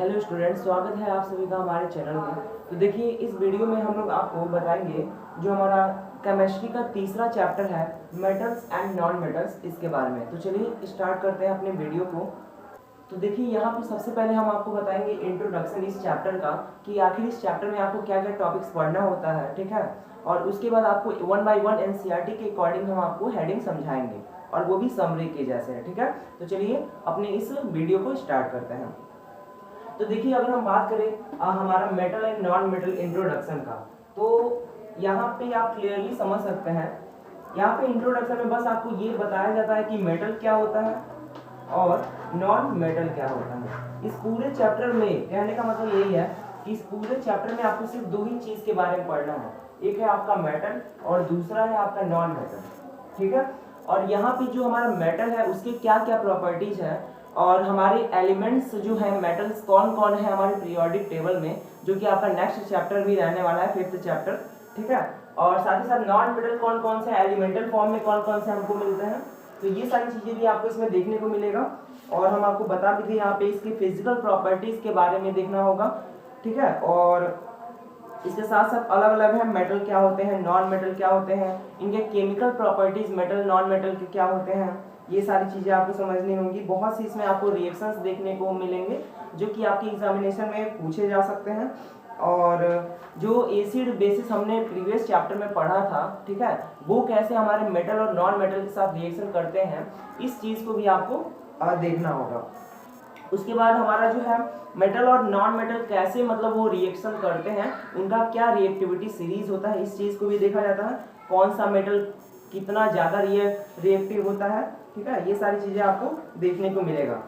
Hello students, स्वागत है आप सभी का हमारे चैनल में। तो देखिए, इस वीडियो में हम लोग आपको बताएंगे जो हमारा केमिस्ट्री का तीसरा चैप्टर है मेटल्स एंड नॉन मेटल्स, इसके बारे में। तो चलिए स्टार्ट करते हैं अपने वीडियो को। तो देखिए, यहाँ पे सबसे पहले हम आपको बताएंगे इंट्रोडक्शन इस चैप्टर का, कि आखिर इस चैप्टर में आपको क्या क्या टॉपिक्स पढ़ना होता है, ठीक है। और उसके बाद आपको 1 बाय 1 एनसीईआरटी के अकॉर्डिंग हम आपको हेडिंग समझाएंगे, और वो भी समरी के जैसे है, ठीक है। तो चलिए अपने इस वीडियो को स्टार्ट करते हैं। तो देखिए, अगर हम बात करें हमारा metal and non metal introduction का, तो यहाँ पे आप क्लियरली समझ सकते हैं। यहाँ पे इंट्रोडक्शन में बस आपको ये बताया जाता है कि मेटल क्या होता है और नॉन मेटल क्या होता है। इस पूरे चैप्टर में कहने का मतलब यही है कि इस पूरे चैप्टर में आपको सिर्फ दो ही चीज के बारे में पढ़ना है। एक है आपका मेटल और दूसरा है आपका नॉन मेटल, ठीक है। और यहाँ पे जो हमारा मेटल है उसके क्या क्या प्रॉपर्टीज है, और हमारे एलिमेंट्स जो है मेटल्स कौन कौन है हमारे पीरियोडिक टेबल में, जो कि आपका नेक्स्ट चैप्टर भी रहने वाला है, 5th चैप्टर, ठीक है। और साथ ही साथ नॉन मेटल कौन कौन से एलिमेंटल फॉर्म में कौन कौन से हमको मिलते हैं, तो ये सारी चीजें भी आपको इसमें देखने को मिलेगा। और हम आपको बता भी थे यहाँ पे इसकी फिजिकल प्रॉपर्टीज के बारे में देखना होगा, ठीक है। और इसके साथ साथ अलग अलग है मेटल क्या होते हैं, नॉन मेटल क्या होते हैं, इनके chemical properties metal non metal के क्या होते हैं, ये सारी चीजें आपको समझनी होंगी। बहुत सी इसमें आपको रिएक्शंस देखने को मिलेंगे जो कि आपकी एग्जामिनेशन में पूछे जा सकते हैं। और जो एसिड बेसिस हमने प्रीवियस चैप्टर में पढ़ा था, ठीक है, वो कैसे हमारे मेटल और नॉन मेटल के साथ रिएक्शन करते हैं, इस चीज को भी आपको देखना होगा। उसके बाद हमारा जो है मेटल और नॉन मेटल कैसे मतलब वो रिएक्शन करते हैं, उनका क्या रिएक्टिविटी सीरीज होता है, इस चीज को भी देखा जाता है। कौन सा मेटल कितना ज्यादा रिएक्टिव होता है, ठीक है, ये सारी चीजें आपको देखने को मिलेगा।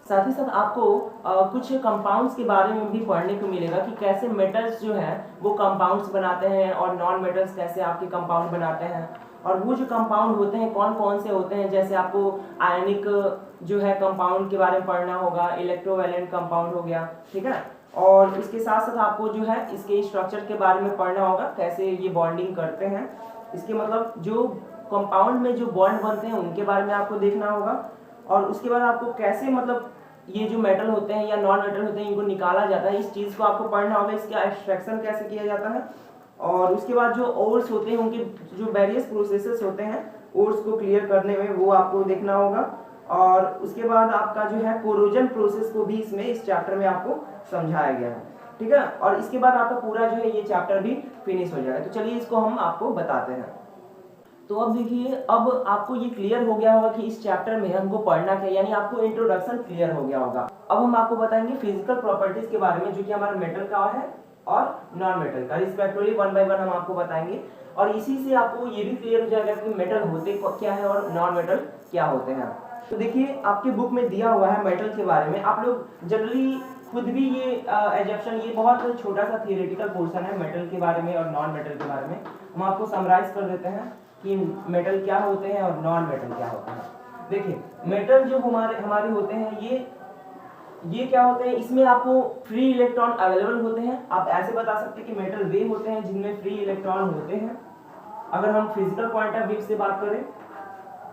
साथ ही साथ आपको कुछ कंपाउंड्स के बारे में भी पढ़ने को मिलेगा कि कैसे मेटल्स जो है वो कंपाउंड्स बनाते हैं और नॉन मेटल्स कैसे आपके कंपाउंड बनाते हैं। और वो जो कंपाउंड होते हैं कौन कौन से होते हैं, जैसे आपको आयनिक जो है कंपाउंड के बारे में पढ़ना होगा, इलेक्ट्रोवैलेंट कंपाउंड हो गया, ठीक है। और इसके साथ साथ आपको जो है इसके स्ट्रक्चर के बारे में पढ़ना होगा, कैसे ये बॉन्डिंग करते हैं, इसके मतलब जो कंपाउंड में जो बॉन्ड बनते हैं उनके बारे में आपको देखना होगा। और उसके बाद आपको कैसे मतलब ये जो मेटल होते हैं या नॉन मेटल होते हैं इनको निकाला जाता है, इस चीज को आपको पढ़ना होगा, इसका एक्सट्रैक्शन कैसे किया जाता है। और उसके बाद जो ओर्स होते हैं उनके जो वेरियस प्रोसेसेस होते हैं ओर्स को क्लियर करने में, वो आपको देखना होगा। और उसके बाद आपका जो है कोरोजन प्रोसेस को भी इसमें इस चैप्टर में आपको समझाया गया है, ठीक है। और इसके बाद आपका पूरा जो है ये चैप्टर भी फिनिश हो जाएगा। तो चलिए इसको हम आपको बताते हैं। तो अब देखिए, अब आपको ये क्लियर हो गया होगा कि इस चैप्टर में हमको पढ़ना क्या, यानी आपको इंट्रोडक्शन क्लियर हो गया होगा। अब हम आपको बताएंगे फिजिकल प्रॉपर्टीज के बारे में, जो कि हमारा मेटल का है और नॉन मेटल का, रिस्पेक्टिवली 1 बाय 1 हम आपको बताएंगे। और इसी से आपको ये भी क्लियर हो जाएगा कि मेटल होते क्या है और नॉन मेटल क्या होते हैं। तो देखिए, आपके बुक में दिया हुआ है मेटल के बारे में। आप लोग जनरली खुद भी ये एजप्शन, ये बहुत छोटा सा थियोरेटिकल पोर्शन है मेटल के बारे में और नॉन मेटल के बारे में। हम आपको समराइज कर देते हैं कि मेटल क्या होते हैं और नॉन मेटल क्या होते हैं। देखिए, मेटल जो हमारे होते हैं ये क्या होते हैं, इसमें आपको फ्री इलेक्ट्रॉन अवेलेबल होते हैं। आप ऐसे बता सकते हैं कि मेटल वे होते हैं जिनमें फ्री इलेक्ट्रॉन होते हैं, अगर हम फिजिकल पॉइंट ऑफ व्यू से बात करें,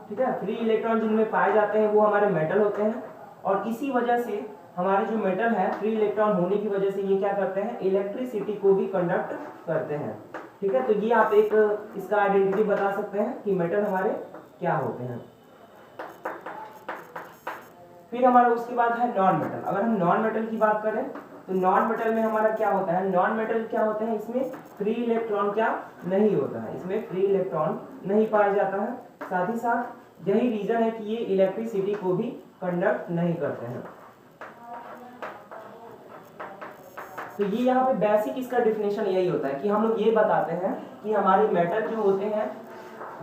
ठीक है। फ्री इलेक्ट्रॉन जिनमें पाए जाते हैं वो हमारे मेटल होते हैं। और इसी वजह से हमारे जो मेटल है फ्री इलेक्ट्रॉन होने की वजह से ये क्या करते हैं, इलेक्ट्रिसिटी को भी कंडक्ट करते हैं, ठीक है। तो ये आप एक इसका आइडेंटिटी बता सकते हैं कि मेटल हमारे क्या होते हैं। फिर हमारा उसके बाद है नॉन मेटल। अगर हम नॉन मेटल की बात करें तो नॉन मेटल में हमारा क्या होता है, नॉन मेटल क्या होते हैं, इसमें फ्री इलेक्ट्रॉन क्या नहीं होता है, इसमें फ्री इलेक्ट्रॉन नहीं पाया जाता है। साथ ही साथ यही रीजन है कि ये इलेक्ट्रिसिटी को भी कंडक्ट नहीं करते हैं। तो ये यहाँ पे बेसिक इसका डिफिनेशन यही होता है कि हम लोग ये बताते हैं कि हमारे मेटल जो होते हैं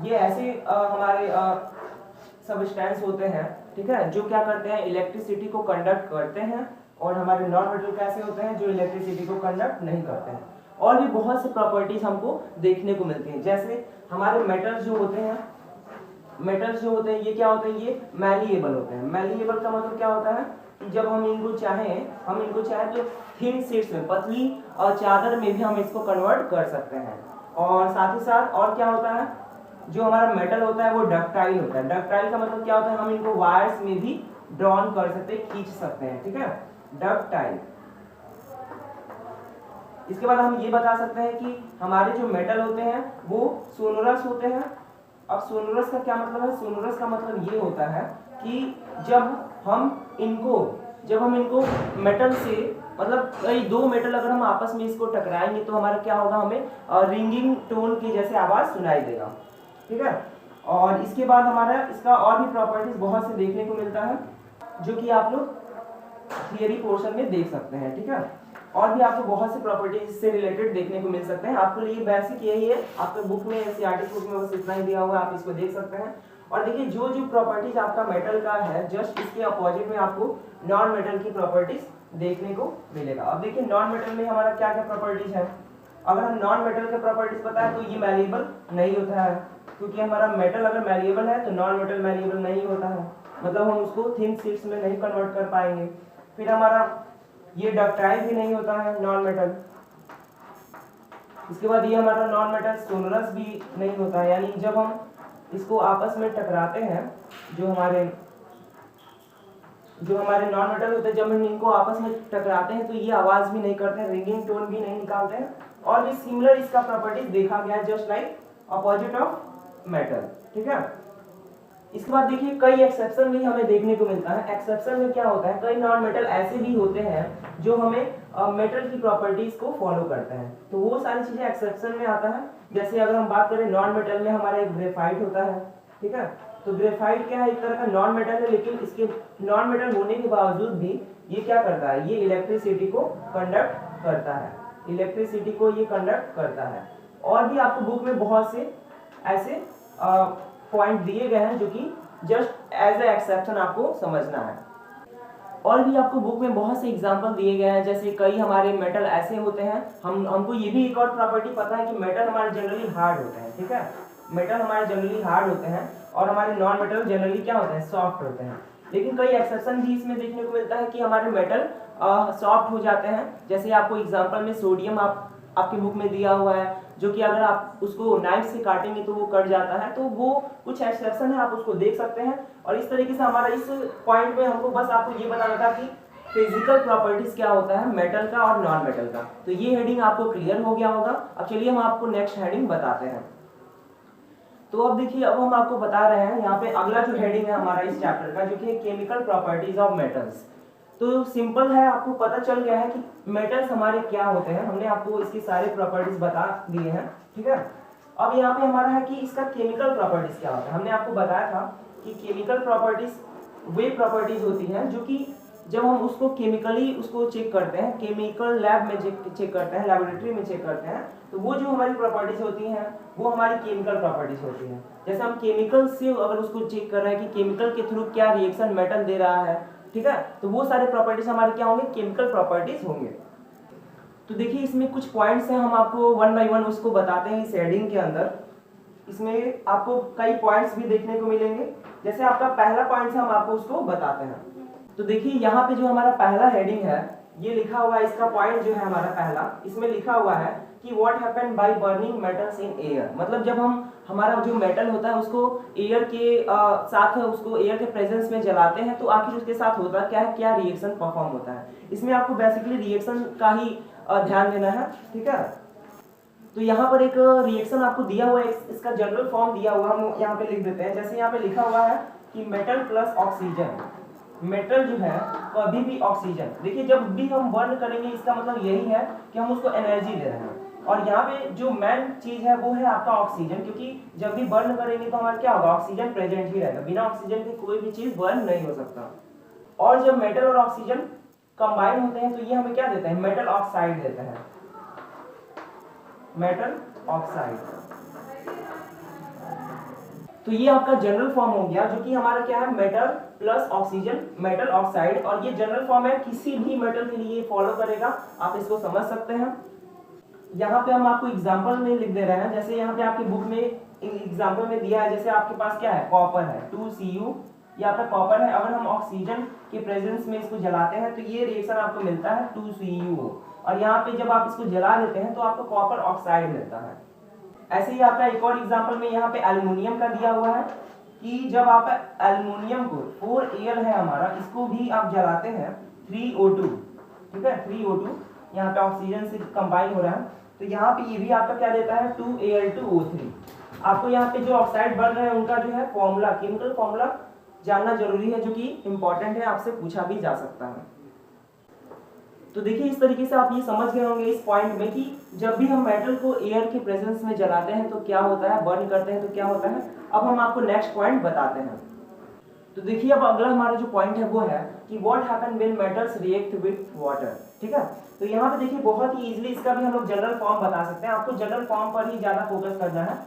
ये ऐसे हमारे सबस्टेंस होते हैं, ठीक है, जो क्या करते हैं, इलेक्ट्रिसिटी को कंडक्ट करते हैं। और हमारे नॉन मेटल कैसे होते हैं, जो इलेक्ट्रिसिटी को कंडक्ट नहीं करते हैं। और भी बहुत से प्रॉपर्टीज हमको देखने को मिलती हैं। जैसे हमारे मेटल्स जो होते हैं ये क्या होते हैं, ये मैलिएबल होते हैं। मैलिएबल का मतलब क्या होता है कि जब हम इनको चाहें तो थिन शीट्स में, पतली और चादर में भी हम इसको कन्वर्ट कर सकते हैं। और साथ ही साथ और क्या होता है, जो हमारा मेटल होता है वो डक्टाइल होता है। डक्टाइल का मतलब क्या होता है, हम इनको वायर्स में भी ड्रॉन कर सकते हैं, खींच सकते हैं, ठीक है, डक्टाइल। इसके बाद हम ये बता सकते हैं कि हमारे जो मेटल होते हैं वो सोनोरस होते हैं। अब सोनोरस का क्या मतलब है? सोनोरस का मतलब ये होता है कि जब हम इनको मेटल से, मतलब कई दो मेटल अगर हम आपस में इसको टकराएंगे तो हमारा क्या होगा, हमें रिंगिंग टोन की जैसे आवाज सुनाई देगा। ठीक है। और इसके बाद हमारा इसका और भी प्रॉपर्टीज बहुत से देखने को मिलता है जो कि आप लोग थियरी पोर्शन में देख सकते हैं। ठीक है। और भी आपको बहुत से प्रॉपर्टीज इससे रिलेटेड देखने को मिल सकते हैं। आपके लिए बेसिक यही है, आपके बुक में एनसीईआरटी बुक में बस इतना ही दिया हुआ है, आप इसको देख सकते हैं। और देखिए जो जो प्रॉपर्टीज आपका मेटल का है, जस्ट इसके अपोजिट में आपको नॉन मेटल की प्रॉपर्टीज देखने को मिलेगा। अब देखिए नॉन मेटल में हमारा क्या क्या प्रॉपर्टीज है। अगर हम नॉन मेटल के प्रॉपर्टीज पता है तो ये मैलिएबल नहीं होता है, क्योंकि हमारा मेटल अगर मैलिएबल है तो नॉन मेटल मैलिएबल नहीं होता है, मतलब हम उसको थिन शीट्स में नहीं कन्वर्ट कर पाएंगे। फिर हमारा ये डक्टाइल भी नहीं होता है नॉन मेटल। इसके बाद ये हमारा नॉन मेटल सोनोरस भी नहीं होता है, यानी जब हम इसको आपस में टकराते हैं, जो हमारे नॉन मेटल होते हैं, जब हम इनको आपस में टकराते हैं तो ये आवाज भी नहीं करते हैं, रिंगिंग टोन भी नहीं निकालते हैं। और भी सिमिलर इसका प्रॉपर्टीज देखा गया है, just like opposite of metal. ठीक है। इसके बाद देखिए कई एक्सेप्शन भी हमें देखने को मिलता है। एक्सेप्शन में क्या होता है, कई नॉन मेटल ऐसे भी होते हैं जो हमें मेटल की प्रॉपर्टीज को फॉलो करते हैं, तो वो सारी चीजें एक्सेप्शन में आता है। जैसे अगर हम बात करें नॉन मेटल में हमारा एक ग्रेफाइट होता है। ठीक है। तो ग्रेफाइट क्या है, एक तरह का नॉन मेटल है, लेकिन इसके नॉन मेटल होने के बावजूद भी ये क्या करता है, ये इलेक्ट्रिसिटी को कंडक्ट करता है, इलेक्ट्रिसिटी को ये कंडक्ट करता है। और भी आपको बुक में बहुत से ऐसे पॉइंट दिए गए हैं जो कि जस्ट एज ए एक्सेप्शन आपको समझना है। और भी आपको बुक में बहुत से एग्जांपल दिए गए हैं, जैसे कई हमारे मेटल ऐसे होते हैं, हमको ये भी एक और प्रॉपर्टी पता है कि मेटल हमारे जनरली हार्ड होते हैं। ठीक है। मेटल हमारे जनरली हार्ड होते हैं और हमारे नॉन मेटल जनरली क्या होते हैं, सॉफ्ट होते हैं। लेकिन कई एक्सेप्शन भी इसमें देखने को मिलता है कि हमारे मेटल सॉफ्ट हो जाते हैं। जैसे आपको एग्जाम्पल में सोडियम आपकी बुक में दिया हुआ है, जो कि अगर आप उसको नाइफ से काटेंगे तो वो कट जाता है, तो वो कुछ एक्सेप्शन है, आप उसको देख सकते हैं। और इस तरीके से हमारा इस पॉइंट में हमको बस आपको ये बताना था कि फिजिकल प्रॉपर्टीज क्या होता है मेटल का और नॉन मेटल का। तो ये हेडिंग आपको क्लियर हो गया होगा। अब चलिए हम आपको नेक्स्ट हेडिंग बताते हैं। तो अब देखिए, अब हम आपको बता रहे हैं यहाँ पे अगला जो हेडिंग है हमारा इस चैप्टर का, जो कि केमिकल प्रॉपर्टीज ऑफ मेटल्स। तो सिंपल है, आपको पता चल गया है कि मेटल्स हमारे क्या होते हैं, हमने आपको इसकी सारे प्रॉपर्टीज बता दिए हैं। ठीक है। अब यहाँ पे हमारा है कि इसका केमिकल प्रॉपर्टीज क्या होता है। हमने आपको बताया था कि केमिकल प्रॉपर्टीज वे प्रॉपर्टीज होती हैं जो कि जब हम उसको केमिकली उसको चेक करते हैं, केमिकल लैब में चेक करते हैं, लेबोरेटरी में चेक करते हैं, तो वो जो हमारी प्रॉपर्टीज होती हैं वो हमारी केमिकल प्रॉपर्टीज होती हैं। जैसे हम केमिकल से अगर उसको चेक कर रहे हैं कि केमिकल के थ्रू क्या रिएक्शन मेटल दे रहा है, ठीक है, तो वो सारे प्रॉपर्टीज हमारे क्या होंगे, केमिकल प्रॉपर्टीज होंगे। तो देखिए इसमें कुछ पॉइंट्स हैं, हम आपको वन बाय वन उसको बताते हैं इस हेडिंग के अंदर। इसमें आपको कई पॉइंट्स भी देखने को मिलेंगे। जैसे आपका पहला पॉइंट है, हम आपको उसको बताते हैं। तो देखिए यहाँ पे जो हमारा पहला हेडिंग है, ये लिखा हुआ है, इसका पॉइंट जो है हमारा पहला, इसमें लिखा हुआ है कि what happened by burning metals in air. मतलब जब हम हमारा जो मेटल होता है उसको एयर के साथ उसको एयर के प्रेजेंस में जलाते हैं, तो आखिर उसके साथ होता क्या है, क्या रिएक्शन परफॉर्म होता है। इसमें आपको बेसिकली रिएक्शन का ही ध्यान देना है। ठीक है। तो यहाँ पर एक रिएक्शन आपको दिया हुआ है, इसका जनरल फॉर्म दिया हुआ, हम यहाँ पे लिख देते हैं। जैसे यहाँ पे लिखा हुआ है कि मेटल प्लस ऑक्सीजन, मेटल जो है वो अभी भी ऑक्सीजन, देखिए जब भी हम बर्न करेंगे इसका मतलब यही है कि हम उसको एनर्जी दे रहे हैं। और यहाँ पे जो मेन चीज है वो है आपका ऑक्सीजन, क्योंकि जब भी बर्न करेंगे तो हमारा क्या होगा, ऑक्सीजन प्रेजेंट ही रहेगा, बिना ऑक्सीजन के कोई भी चीज बर्न नहीं हो सकता। और जब मेटल और ऑक्सीजन कंबाइन होते हैं तो ये हमें क्या देते हैं, मेटल ऑक्साइड देते हैं, मेटल ऑक्साइड। तो ये आपका जनरल फॉर्म हो गया, जो कि हमारा क्या है, metal plus oxygen, metal oxide. और ये जनरल फॉर्म है, किसी भी मेटल के लिए फॉलो करेगा, आप इसको समझ सकते हैं। यहाँ पे हम आपको एग्जांपल में लिख दे रहे हैं। जैसे यहाँ पे आपकी बुक में एग्जांपल में दिया है, जैसे आपके पास क्या है, कॉपर है 2Cu, ये आपका कॉपर है। अगर हम ऑक्सीजन के प्रेजेंस में इसको जलाते हैं तो ये रिएक्शन आपको मिलता है 2Cu, और यहाँ पे जब आप इसको जला देते हैं तो आपको कॉपर ऑक्साइड मिलता है। ऐसे ही आपका एक और एग्जांपल में यहाँ पे एल्युमिनियम का दिया हुआ है कि जब आप एल्युमिनियम को 4Al है हमारा, इसको भी आप जलाते हैं 3O2, ठीक है, 3O2, यहाँ पे ऑक्सीजन से कंबाइन हो रहा है, तो यहाँ पे ये भी आपका क्या देता है 2Al2O3। आपको यहाँ पे जो ऑक्साइड बन रहे हैं उनका जो है फॉर्मूला, केमिकल फॉर्मूला जानना जरूरी है, जो कि इंपॉर्टेंट है, आपसे पूछा भी जा सकता है। तो देखिए इस तरीके से आप ये समझ गए होंगे इस पॉइंट में कि जब भी हम मेटल को एयर के प्रेजेंस में जलाते हैं तो क्या होता है, बर्न करते हैं तो क्या होता है। अब हम आपको नेक्स्ट पॉइंट बताते हैं। तो देखिए अब अगला हमारा जो पॉइंट है वो है कि what happen when metals react with water. ठीक है, तो यहाँ पे देखिए बहुत ही इजीली इसका भी हम लोग जनरल फॉर्म बता सकते हैं। आपको जनरल फॉर्म पर ही ज्यादा फोकस करना है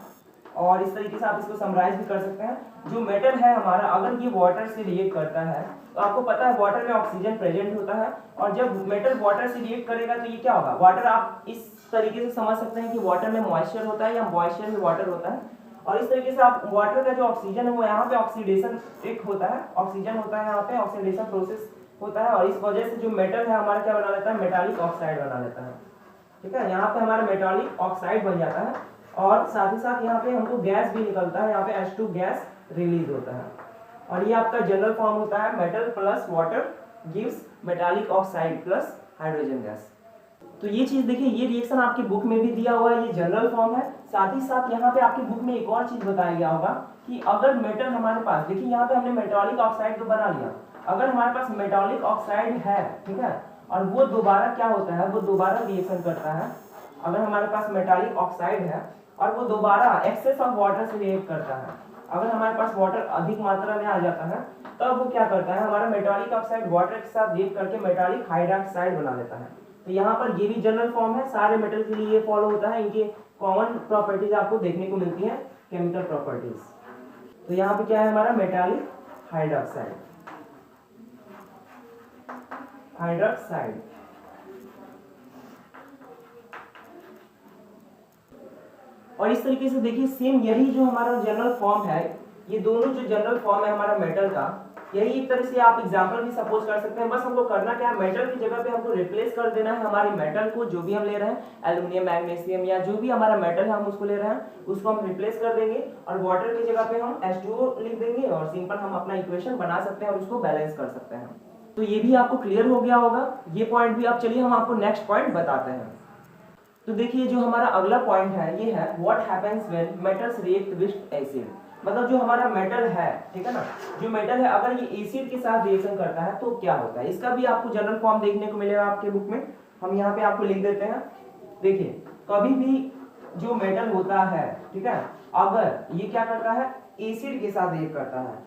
और इस तरीके से आप इसको समराइज भी कर सकते हैं। जो मेटल है हमारा, अगर ये वाटर से रिएक्ट करता है तो आपको पता है वाटर में ऑक्सीजन प्रेजेंट होता है, और जब मेटल वाटर से रिएक्ट करेगा तो ये क्या होगा, वाटर आप इस तरीके से समझ सकते हैं कि वाटर में मॉइस्चर होता है या मॉइस्चर में वाटर होता है, और इस तरीके से आप वाटर का जो ऑक्सीजन है वो यहाँ पे ऑक्सीडेशन एक होता है, ऑक्सीजन होता है यहाँ पे, ऑक्सीडेशन प्रोसेस होता है, और इस वजह से जो मेटल है हमारा क्या बना लेता है, मेटालिक ऑक्साइड बना लेता है। ठीक है, यहाँ पे हमारा मेटालिक ऑक्साइड बन जाता है, और साथ ही साथ यहाँ पे हमको गैस भी निकलता है, यहाँ पे H2 गैस रिलीज होता है, और ये आपका जनरल फॉर्म होता है metal plus water gives metallic oxide plus hydrogen gas. तो ये चीज देखिए, ये रिएक्शन आपकी बुक में भी दिया हुआ है, ये जनरल फॉर्म है। साथ ही साथ यहाँ पे आपकी बुक में एक और चीज बताया गया होगा कि अगर मेटल हमारे पास, देखिए यहाँ पे हमने मेटालिक ऑक्साइड तो बना लिया, अगर हमारे पास मेटालिक ऑक्साइड है, ठीक है, और वो दोबारा क्या होता है, वो दोबारा रिएक्शन करता है, अगर हमारे पास मेटालिक ऑक्साइड है और वो दोबारा एक्सेस ऑफ वाटर से रिएक्ट करता है, अगर हमारे पास वाटर अधिक मात्रा में आ जाता है तब वो क्या करता है, हमारा मेटालिक ऑक्साइड वाटर के साथ रिएक्ट करके मेटालिक हाइड्रॉक्साइड बना लेता है। तो यहाँ पर ये भी जनरल फॉर्म है, सारे मेटल के लिए ये फॉलो होता है, इनके कॉमन प्रॉपर्टीज आपको देखने को मिलती है, केमिकल प्रॉपर्टीज। तो यहाँ पे क्या है हमारा मेटालिक हाइड्रॉक्साइड, हाइड्रॉक्साइड। और इस तरीके से देखिए सेम यही जो हमारा जनरल फॉर्म है, ये दोनों जो जनरल फॉर्म है हमारा मेटल का, यही एक तरह से आप एग्जांपल भी सपोज कर सकते हैं। बस हमको करना क्या है, मेटल की जगह पे हमको रिप्लेस कर देना है हमारे मेटल को, जो भी हम ले रहे हैं, एल्युमिनियम, मैग्नीशियम या जो भी हमारा मेटल है हम उसको ले रहे हैं, उसको हम रिप्लेस कर देंगे और वाटर की जगह पे हम H2O लिख देंगे और सिंपल हम अपना इक्वेशन बना सकते हैं और उसको बैलेंस कर सकते हैं। तो ये भी आपको क्लियर हो गया होगा ये पॉइंट भी। अब चलिए हम आपको नेक्स्ट पॉइंट बताते हैं। तो देखिए जो हमारा अगला पॉइंट है ये है what happens when metals react with acid. मतलब जो हमारा मेटल है, ठीक है ना, जो मेटल है अगर ये एसिड के साथ रिएक्शन करता है तो क्या होता है, इसका भी आपको जनरल फॉर्म देखने को मिलेगा आपके बुक में। हम यहाँ पे आपको लिख देते हैं। देखिए कभी भी जो मेटल होता है, ठीक है, अगर ये क्या करता है, एसिड के साथ रिएक्ट करता है,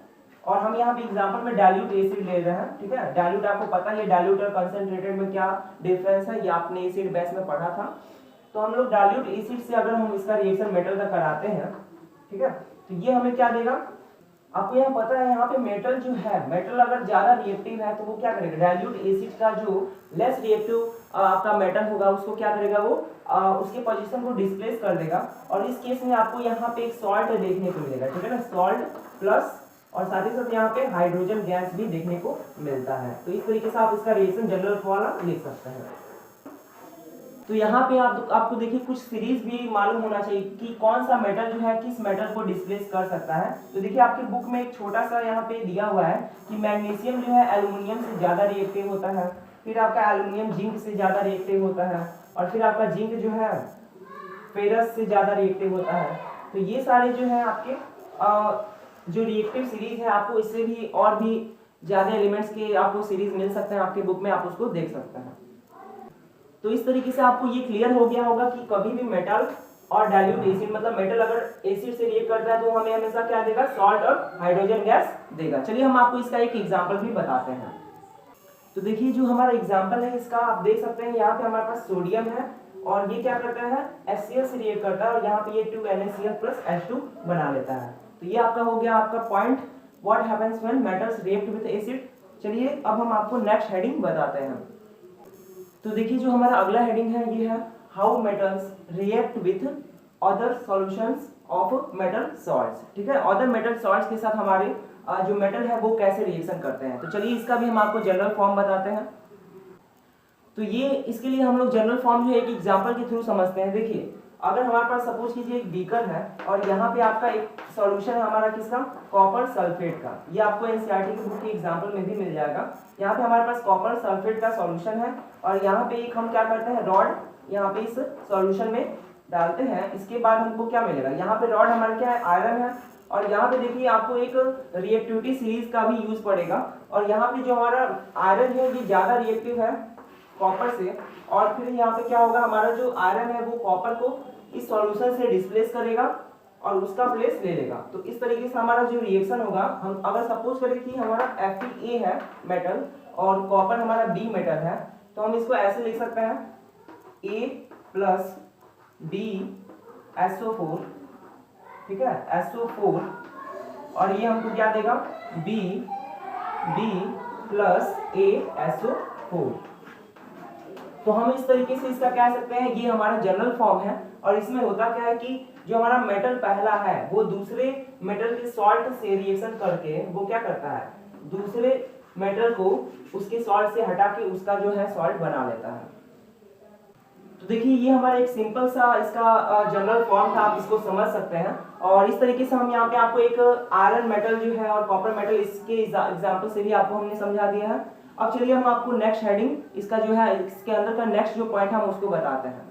और हम यहाँ पे एग्जांपल में डाइल्यूट एसिड ले रहे हैं, ठीक है। डाइल्यूट आपको पता है डाइल्यूट और कंसंट्रेटेड में क्या डिफरेंस है, ये आपने एसिड बेस में पढ़ा था। तो हम लोग डाइल्यूट एसिड से अगर हम इसका रिएक्शन मेटल का कराते हैं, ठीक है, तो ये हमें क्या देगा, आपको यहाँ पता है यहाँ पे मेटल जो है, मेटल अगर ज्यादा रिएक्टिव है तो वो क्या करेगा, डाइल्यूट एसिड का जो लेस रिएक्टिव आपका मेटल होगा उसको क्या करेगा, वो उसके पोजीशन को डिस्प्लेस कर देगा। और इस केस में आपको यहाँ पे एक सॉल्ट देखने को मिलेगा, ठीक है ना, सॉल्ट प्लस और साथ ही साथ यहाँ पे हाइड्रोजन गैस भी देखने को मिलता है। तो इस तरीके से आप इसका रिएक्शन जनरल वाला लिख सकते हैं। तो यहाँ पे आपको देखिए कुछ सीरीज भी मालूम होना चाहिए कि कौन सा मेटल जो है किस मेटल को डिस्प्लेस कर सकता है। तो देखिए आपके बुक में एक छोटा सा यहाँ पे दिया हुआ है कि मैग्नीशियम जो है एल्युमिनियम से ज्यादा रिएक्टिव होता है, फिर आपका एल्युमिनियम जिंक से ज्यादा रिएक्टिव होता है, और फिर आपका जिंक जो है फेरस से ज्यादा रिएक्टिव होता है। तो ये सारे जो है आपके जो रिएक्टिव सीरीज है, आपको इससे भी और भी ज्यादा एलिमेंट्स के आपको सीरीज मिल सकते हैं आपके बुक में, आप उसको देख सकते हैं। तो इस तरीके से आपको ये क्लियर हो गया होगा कि कभी भी मेटल और डाइल्यूट एसिड, मतलब मेटल अगर एसिड से रिएक्ट करता है तो हमें हमेशा क्या देगा, सॉल्ट और हाइड्रोजन गैस देगा। चलिए हम आपको इसका एक एग्जांपल भी बताते हैं। तो देखिए जो हमारा एग्जांपल है इसका आप देख सकते हैं, यहाँ पे हमारे पास सोडियम है और ये क्या करता है, HCl से रिएक्ट करता है और यहाँ पे ये 2NaCl प्लस H2 बना लेता है। तो ये आपका हो गया आपका point what happens when metals react with acid. चलिए अब हम आपको नेक्स्ट हेडिंग बताते हैं। तो देखिए जो हमारा अगला हेडिंग है ये है how metals react with other solutions of metal salts. ठीक है, अदर मेटल सॉल्ट्स के साथ हमारे जो मेटल है वो कैसे रिएक्शन करते हैं। तो चलिए इसका भी हम आपको जनरल फॉर्म बताते हैं। तो ये इसके लिए हम लोग जनरल फॉर्म जो है एक एग्जांपल के थ्रू समझते हैं। देखिए अगर हमारे पास सपोज कीजिए एक बीकर है और यहाँ पे आपका एक सॉल्यूशन है हमारा किसका, कॉपर सल्फेट का। ये आपको एनसीईआरटी की बुक के एग्जाम्पल में भी मिल जाएगा। यहाँ पे हमारे पास कॉपर सल्फेट का सॉल्यूशन है और यहाँ पे एक हम क्या करते हैं, रॉड यहाँ पे इस सॉल्यूशन में डालते हैं। इसके बाद हमको क्या मिलेगा, यहाँ पे रॉड हमारा क्या है, आयरन है। और यहाँ पे देखिए आपको एक रिएक्टिविटी सीरीज का भी यूज पड़ेगा। और यहाँ पे जो हमारा आयरन है ये ज्यादा रिएक्टिव है कॉपर से, और फिर यहाँ पे क्या होगा, हमारा जो आयरन है वो कॉपर को इस सॉल्यूशन से डिस्प्लेस करेगा और उसका प्लेस ले लेगा। तो इस तरीके से हमारा जो रिएक्शन होगा, हम अगर सपोज करें कि हमारा Fe है मेटल और कॉपर हमारा B मेटल है, तो हम इसको ऐसे लिख सकते हैं A प्लस BSO4, ठीक है, SO4, और ये हमको क्या देगा, B प्लस ASO4। तो हम इस तरीके से इसका कह सकते हैं ये हमारा जनरल फॉर्म है। और इसमें होता क्या है कि जो हमारा मेटल पहला है वो दूसरे मेटल के सॉल्ट से रिएक्शन करके वो क्या करता है, दूसरे मेटल को उसके सॉल्ट से हटा के उसका जो है सॉल्ट बना लेता है। तो देखिए ये हमारा एक सिंपल सा इसका जनरल फॉर्म था, आप इसको समझ सकते हैं। और इस तरीके से हम यहाँ पे आपको एक आयरन मेटल जो है और कॉपर मेटल इसके एग्जाम्पल से भी आपको हमने समझा दिया है। अब चलिए हम आपको नेक्स्ट हेडिंग इसका जो है इसके अंदर का नेक्स्ट जो पॉइंट हम उसको बताते हैं।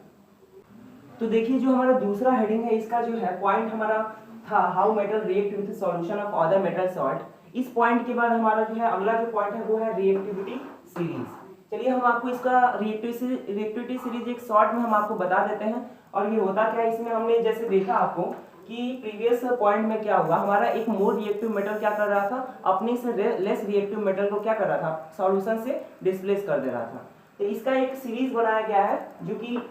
तो देखिए जो हमारा दूसरा हेडिंग है इसका जो है पॉइंट हमारा था how metal react with solution of other metal salt. इस पॉइंट के बाद हमारा जो है अगला जो पॉइंट है वो है रिएक्टिविटी सीरीज। चलिए हम आपको इसका रिएक्टिविटी सीरीज एक शॉर्ट में हम आपको बता देते हैं। और ये होता क्या है, इसमें हमने जैसे देखा आपको कि प्रीवियस पॉइंट में क्या हुआ, हमारा एक मोर रिएक्टिव मेटल क्या कर रहा था, अपने से लेस रिएक्टिव मेटल को क्या कर रहा था, सॉल्यूशन से डिस्प्लेस कर दे रहा था। तो इसका एक सीरीज बनाया गया है जो कि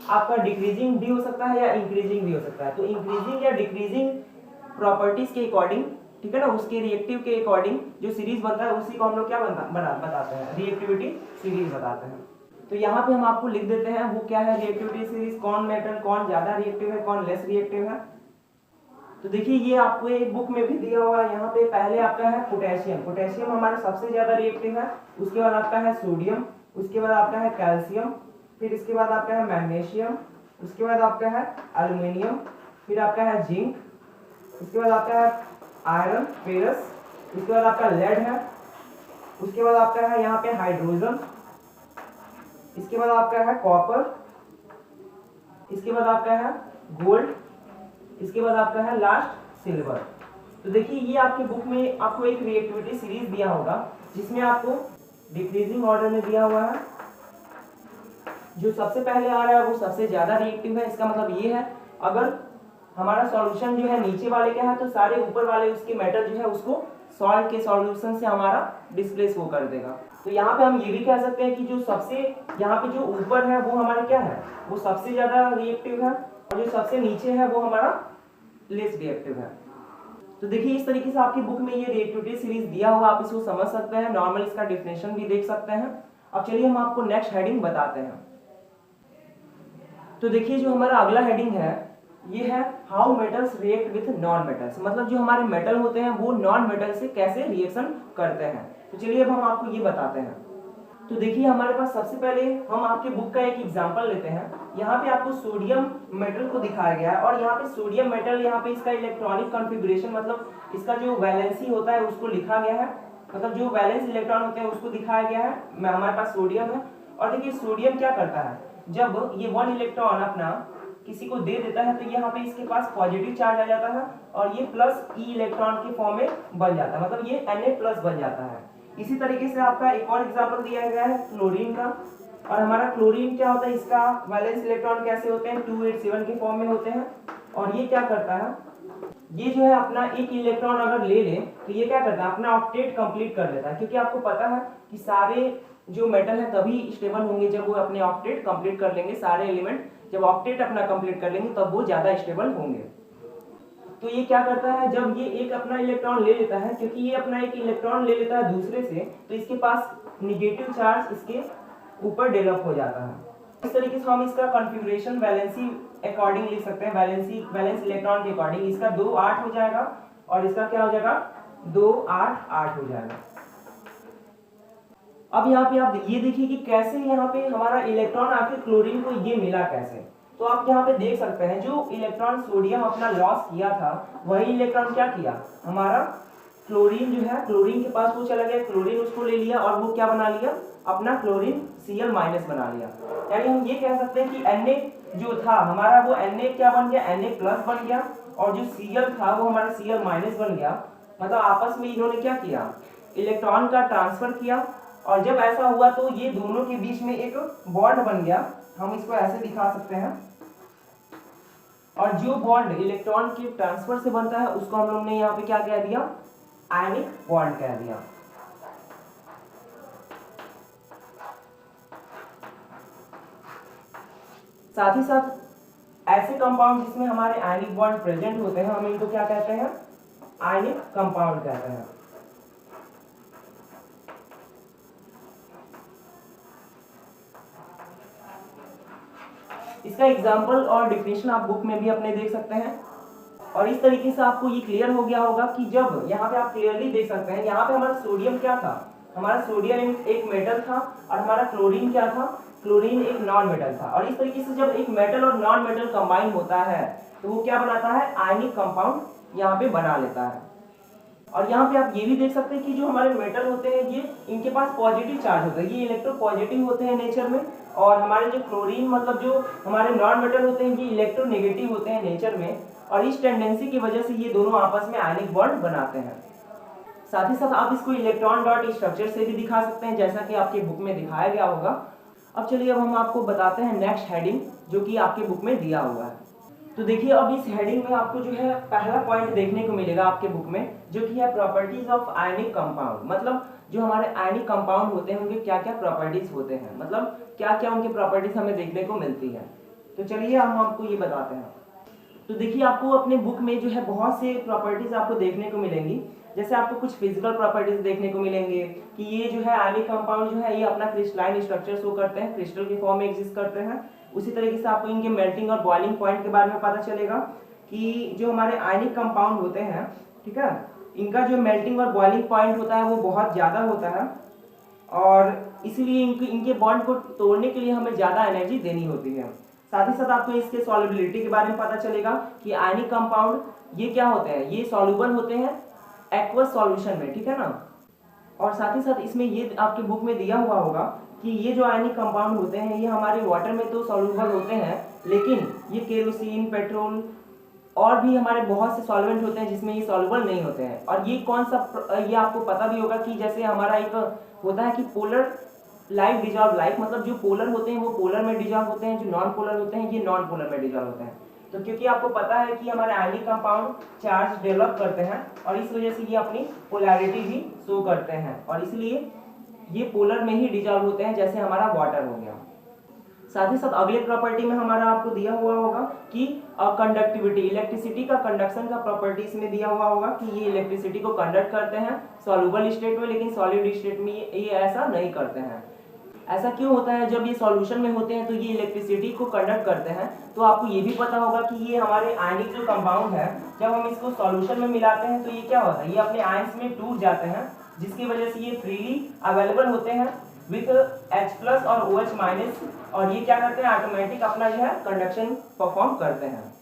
आपका डिक्रीजिंग भी हो सकता है या इंक्रीजिंग भी हो सकता है। तो इंक्रीजिंग या डिक्रीजिंग प्रॉपर्टीज के अकॉर्डिंग, ठीक है ना, उसके रिएक्टिव के अकॉर्डिंग जो सीरीज बनता है उसी को हम लोग क्या बताते हैं, रिएक्टिविटी सीरीज बताते हैं। तो यहाँ पे हम आपको लिख देते हैं वो क्या है रिएक्टिविटी सीरीज, कौन मेटल कौन ज्यादा रिएक्टिव है कौन लेस रिएक्टिव है। तो देखिए ये आपको एक बुक में भी दिया हुआ है। यहाँ पे पहले आपका है पोटेशियम, पोटेशियम हमारा सबसे ज्यादा रिएक्टिव है। उसके बाद आपका है सोडियम, उसके बाद आपका है कैल्शियम, फिर इसके बाद आपका है मैग्नीशियम, उसके बाद आपका है एल्युमिनियम, फिर आपका है जिंक, उसके बाद आपका है आयरन फेरस, उसके बाद आपका लेड है, उसके बाद आपका है यहाँ पे हाइड्रोजन, इसके बाद आपका है कॉपर, इसके बाद आपका है गोल्ड, इसके बाद आपका है लास्ट सिल्वर। तो देखिए ये आपके बुक में आपको एक रिएक्टिविटी सीरीज दिया होगा जिसमें आपको डिक्रीजिंग ऑर्डर में दिया हुआ है। जो सबसे पहले आ रहा है वो सबसे ज्यादा रिएक्टिव है। इसका मतलब ये है अगर हमारा सॉल्यूशन जो है नीचे वाले का है तो सारे ऊपर वाले उसके मेटल जो है उसको सॉल्ट के सॉल्यूशन से हमारा डिस्प्लेस वो कर देगा। तो यहाँ पे हम ये भी कह सकते हैं कि जो सबसे यहाँ पे जो ऊपर है वो हमारा क्या है, वो सबसे ज्यादा रिएक्टिव है, और जो सबसे नीचे है वो हमारा लेस रिएक्टिव है। तो देखिए इस तरीके से आपकी बुक में ये रिएक्टिविटी सीरीज दिया हुआ, आप इसको समझ सकते हैं, नॉर्मल इसका डेफिनेशन भी देख सकते हैं। अब चलिए हम आपको नेक्स्ट हेडिंग बताते हैं। तो देखिए जो हमारा अगला हेडिंग है ये है how metals react with non metals, मतलब जो हमारे मेटल होते हैं वो नॉन मेटल से कैसे रिएक्शन करते हैं। तो चलिए अब हम आपको ये बताते हैं। तो देखिए हमारे पास सबसे पहले हम आपके बुक का एक एग्जांपल लेते हैं। यहाँ पे आपको सोडियम मेटल को दिखाया गया है और यहाँ पे सोडियम मेटल, यहाँ पे इसका इलेक्ट्रॉनिक कॉन्फ़िगरेशन मतलब इसका जो वैलेंसी होता है उसको लिखा गया है, मतलब जो वैलेंस इलेक्ट्रॉन होते हैं उसको दिखाया गया है। हमारे पास सोडियम है और देखिए सोडियम क्या करता है, जब ये 1 इलेक्ट्रॉन अपना किसी को दे देता है तो यहाँ पे इसके पास पॉजिटिव चार्ज आ जाता है और ये प्लस ई इलेक्ट्रॉन के फॉर्म में बन जाता है, मतलब ये Na+ बन जाता है। इसी तरीके से आपका एक और एग्जांपल दिया गया है क्लोरीन का, और हमारा क्लोरीन क्या होता है, इसका वैलेंस इलेक्ट्रॉन कैसे होते हैं 287 के फॉर्म में होते हैं। और ये क्या करता है, ये जो है अपना एक इलेक्ट्रॉन अगर ले ले तो ये क्या करता है अपना ऑक्टेट कंप्लीट कर लेता है, क्योंकि आपको पता है कि सारे जो मेटल है तभी स्टेबल होंगे जब वो अपने ऑक्टेट कंप्लीट कर लेंगे। सारे एलिमेंट जब ऑक्टेट अपना कंप्लीट कर लेंगे तब वो ज्यादा स्टेबल होंगे। तो ये क्या करता है, जब ये एक अपना इलेक्ट्रॉन ले लेता है, क्योंकि ये अपना एक इलेक्ट्रॉन ले लेता है दूसरे से, तो इसके पास निगेटिव चार्ज इसके ऊपर डेवलप हो जाता है। इस तरीके से हम इसका कॉन्फ़िगरेशन वैलेंसी अकॉर्डिंग लिख सकते हैं, वैलेंस इलेक्ट्रॉन के अकॉर्डिंग। इसका 2 8 हो जाएगा और इसका क्या हो जाएगा 2 8 8 हो जाएगा। अब यहाँ पे आप ये देखिए कि कैसे यहाँ पे हमारा इलेक्ट्रॉन आके क्लोरीन को ये मिला कैसे। तो आप यहाँ पे देख सकते हैं जो इलेक्ट्रॉन सोडियम अपना लॉस किया था वही इलेक्ट्रॉन क्या किया, हमारा क्लोरीन जो है, क्लोरीन के पास वो चला गया, क्लोरीन उसको ले लिया और वो क्या बना लिया, अपना क्लोरीन Cl- बना लिया। यानी हम ये कह सकते हैं कि Na जो था हमारा वो Na क्या बन गया, Na+ बन गया, और जो Cl था वो हमारा Cl- बन गया। मतलब आपस में इन्होंने क्या किया, इलेक्ट्रॉन का ट्रांसफर किया, और जब ऐसा हुआ तो ये दोनों के बीच में एक बॉन्ड बन गया। हम इसको ऐसे दिखा सकते हैं, और जो बॉन्ड इलेक्ट्रॉन के ट्रांसफर से बनता है उसको हम लोग ने यहाँ पे क्या कह दिया, आयनिक बॉन्ड कह दिया। साथ ही साथ ऐसे कंपाउंड जिसमें हमारे आयनिक बॉन्ड प्रेजेंट होते हैं हम इनको क्या कहते हैं, आयनिक कंपाउंड कहते हैं। इसका एग्जाम्पल और डिफिनेशन आप बुक में भी अपने देख सकते हैं। और इस तरीके से आपको ये क्लियर हो गया होगा कि जब यहाँ पे आप क्लियरली देख सकते हैं, यहाँ पे हमारा सोडियम क्या था, हमारा सोडियम एक मेटल था, और हमारा क्लोरीन क्या था, क्लोरीन एक नॉन मेटल था। और इस तरीके से जब एक मेटल और नॉन मेटल कंबाइन होता है तो वो क्या बनाता है, आयनिक कंपाउंड यहाँ पे बना लेता है। और यहाँ पे आप ये भी देख सकते हैं कि जो हमारे मेटल होते हैं ये इनके पास पॉजिटिव चार्ज होता है, ये इलेक्ट्रोपॉजिटिव होते हैं नेचर में, और हमारे जो क्लोरीन मतलब जो हमारे नॉन मेटल होते हैं ये इलेक्ट्रोनेगेटिव होते हैं नेचर में। और इस टेंडेंसी की वजह से ये दोनों आपस में आयनिक बॉन्ड बनाते हैं। साथ ही साथ आप इसको इलेक्ट्रॉन डॉट स्ट्रक्चर से भी दिखा सकते हैं, जैसा कि आपके बुक में दिखाया गया होगा। अब चलिए अब हम आपको बताते हैं नेक्स्ट हेडिंग जो कि आपके बुक में दिया हुआ है। तो देखिए अब इस हेडिंग में आपको जो है पहला पॉइंट देखने को मिलेगा आपके बुक में, जो कि है प्रॉपर्टीज ऑफ आयनिक कंपाउंड। मतलब जो हमारे आयनिक कंपाउंड होते हैं उनके क्या क्या प्रॉपर्टीज होते हैं, मतलब क्या क्या उनकी प्रॉपर्टीज हमें देखने को मिलती है। तो चलिए हम आपको ये बताते हैं। तो देखिए आपको अपने बुक में जो है बहुत से प्रॉपर्टीज आपको देखने को मिलेंगी। जैसे आपको कुछ फिजिकल प्रॉपर्टीज देखने को मिलेंगे कि ये जो है आयनिक कंपाउंड जो है ये अपना क्रिस्टलाइन स्ट्रक्चर शो करते हैं, क्रिस्टल के फॉर्म में एग्जिस्ट करते हैं। उसी तरीके से आपको इनके मेल्टिंग और बॉइलिंग पॉइंट के बारे में पता चलेगा कि जो हमारे आयनिक कंपाउंड होते हैं, ठीक है, इनका जो मेल्टिंग और बॉइलिंग पॉइंट होता है वो बहुत ज़्यादा होता है, और इसलिए इनके बॉन्ड को तोड़ने के लिए हमें ज़्यादा एनर्जी देनी होती है। साथ ही साथ आपको इसके सॉल्युबिलिटी के बारे में पता चलेगा कि आयनिक कंपाउंड ये क्या होते हैं, ये सॉल्युबल होते हैं एक्वस सॉल्यूशन में, ठीक है ना। और साथ ही साथ इसमें ये आपके बुक में दिया हुआ होगा कि ये जो आयनिक कंपाउंड होते हैं ये हमारे वाटर में तो सॉल्युबल होते हैं, लेकिन ये केरोसिन, पेट्रोल और भी हमारे बहुत से सॉल्वेंट होते हैं जिसमें ये सॉल्युबल नहीं होते हैं। और ये कौन सा, ये आपको पता भी होगा कि जैसे हमारा एक होता है कि पोलर लाइक डिजॉल्व लाइक, मतलब जो पोलर होते हैं वो पोलर में डिजॉल्व होते हैं, जो नॉन पोलर होते हैं ये नॉन पोलर में डिजॉल्व होते हैं। तो क्योंकि आपको पता है कि हमारे आयनिक कंपाउंड चार्ज डेवलप करते हैं और इस वजह से ये अपनी पोलैरिटी भी शो करते हैं, और इसलिए ये पोलर में ही डिजॉल्व होते हैं, जैसे हमारा वाटर हो गया। साथ ही साथ अगले प्रॉपर्टी में हमारा आपको दिया हुआ होगा कि कंडक्टिविटी, इलेक्ट्रिसिटी का कंडक्शन का प्रॉपर्टी इसमें दिया हुआ होगा कि ये इलेक्ट्रिसिटी को कंडक्ट करते हैं सॉल्युबल स्टेट में, लेकिन सॉलिड स्टेट में ये ऐसा नहीं करते हैं। ऐसा क्यों होता है, जब ये सॉल्यूशन में होते हैं तो ये इलेक्ट्रिसिटी को कंडक्ट करते हैं। तो आपको ये भी पता होगा कि ये हमारे आयनिक जो कंपाउंड है जब हम इसको सॉल्यूशन में मिलाते हैं तो ये क्या होता है, ये अपने आयंस में टूट जाते हैं, जिसकी वजह से ये फ्रीली अवेलेबल होते हैं विथ H+ और OH-, और ये क्या करते हैं, ऑटोमेटिक अपना जो है कंडक्शन परफॉर्म करते हैं।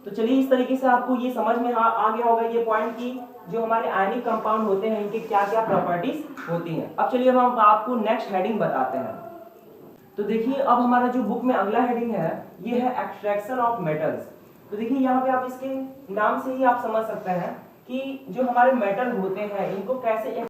तो चलिए इस तरीके से आपको ये समझ में आ गया होगा ये पॉइंट कि जो हमारे आयनिक कंपाउंड होते हैं इनके क्या क्या प्रॉपर्टीज होती हैं। अब चलिए हम आपको नेक्स्ट हेडिंग बताते हैं। तो देखिए अब हमारा जो बुक में अगला हेडिंग है ये है एक्सट्रैक्शन ऑफ मेटल्स। तो देखिए यहाँ पे आप इसके नाम से ही आप समझ सकते हैं कि जो हमारे मेटल होते हैं इनको कैसे